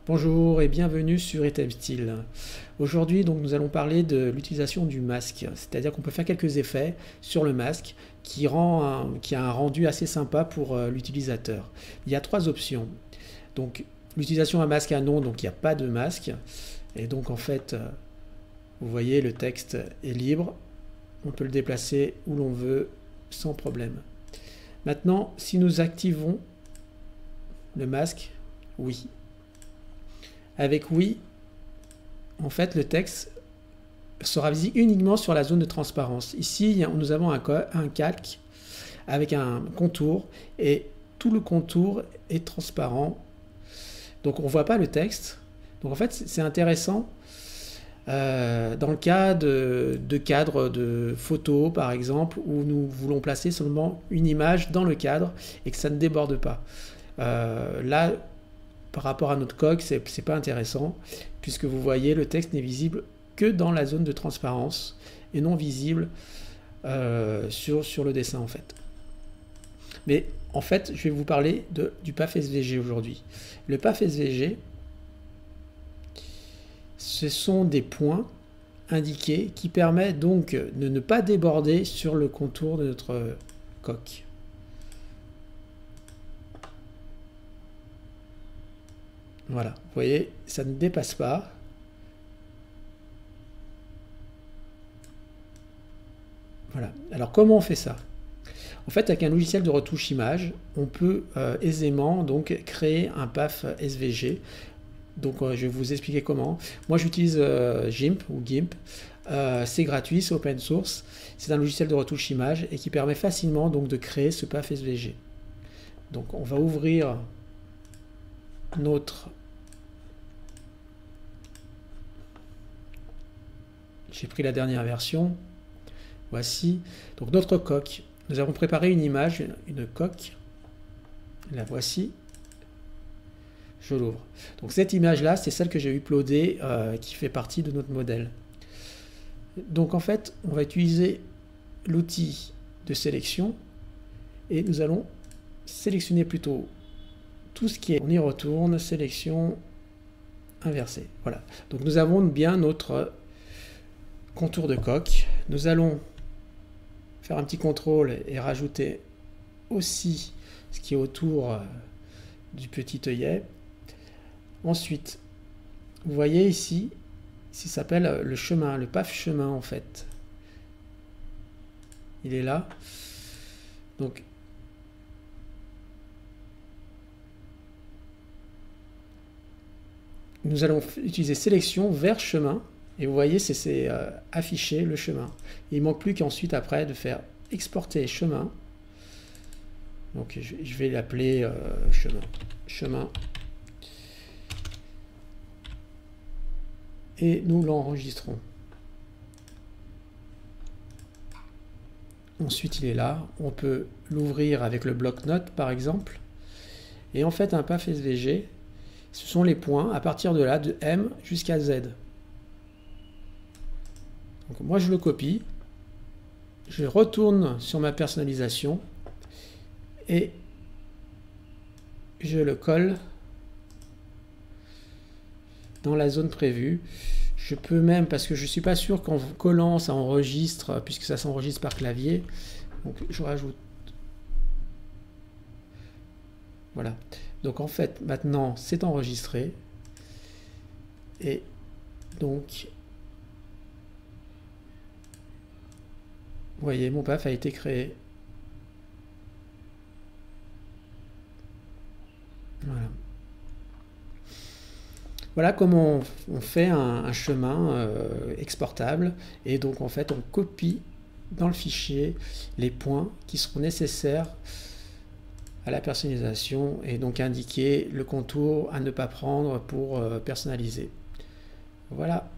Bonjour et bienvenue sur Itemstyle. Aujourd'hui, donc, nous allons parler de l'utilisation du masque, c'est-à-dire qu'on peut faire quelques effets sur le masque qui a un rendu assez sympa pour l'utilisateur. Il y a trois options. Donc, l'utilisation d'un masque à nom, donc il n'y a pas de masque. Et donc, en fait, vous voyez, le texte est libre. On peut le déplacer où l'on veut sans problème. Maintenant, si nous activons le masque, oui. Avec oui, en fait, le texte sera visible uniquement sur la zone de transparence. Ici, nous avons un calque avec un contour et tout le contour est transparent. Donc, on ne voit pas le texte. Donc, en fait, c'est intéressant dans le cas de cadres de photos, par exemple, où nous voulons placer seulement une image dans le cadre et que ça ne déborde pas. Là, par rapport à notre coque, c'est pas intéressant, puisque vous voyez, le texte n'est visible que dans la zone de transparence et non visible sur le dessin, en fait. Mais en fait, je vais vous parler du PAF SVG aujourd'hui. Le PAF SVG, ce sont des points indiqués qui permettent donc de ne pas déborder sur le contour de notre coque. Voilà, vous voyez, ça ne dépasse pas. Voilà, alors comment on fait ça? En fait, avec un logiciel de retouche image, on peut aisément donc créer un PAF SVG. Donc je vais vous expliquer comment. Moi j'utilise GIMP ou GIMP. C'est gratuit, c'est open source. C'est un logiciel de retouche image et qui permet facilement donc de créer ce PAF SVG. Donc on va ouvrir notre... J'ai pris la dernière version. Voici. Donc notre coque. Nous avons préparé une image, une coque. La voici. Je l'ouvre. Donc cette image-là, c'est celle que j'ai uploadée, qui fait partie de notre modèle. Donc en fait, on va utiliser l'outil de sélection et nous allons sélectionner plutôt tout ce qui est... On y retourne, sélection inversée. Voilà. Donc nous avons bien notre contour de coque. Nous allons faire un petit contrôle et rajouter aussi ce qui est autour du petit œillet. Ensuite, vous voyez ici, ça s'appelle le chemin, le PAF chemin en fait. Il est là. Donc, nous allons utiliser sélection vers chemin. Et vous voyez, c'est afficher le chemin. Il ne manque plus qu'ensuite, après, de faire exporter chemin. Donc, je vais l'appeler chemin. Chemin. Et nous l'enregistrons. Ensuite, il est là. On peut l'ouvrir avec le bloc-notes, par exemple. Et en fait, un PAF SVG, ce sont les points à partir de là, de M jusqu'à Z. Donc moi, je le copie. Je retourne sur ma personnalisation et je le colle dans la zone prévue. Je peux même, parce que je ne suis pas sûr qu'en collant ça enregistre, puisque ça s'enregistre par clavier, donc je rajoute. Voilà. Donc en fait, maintenant c'est enregistré. Et donc, vous voyez, mon PAF a été créé. Voilà. Voilà comment on fait un chemin exportable. Et donc, en fait, on copie dans le fichier les points qui seront nécessaires à la personnalisation et donc indiquer le contour à ne pas prendre pour personnaliser. Voilà.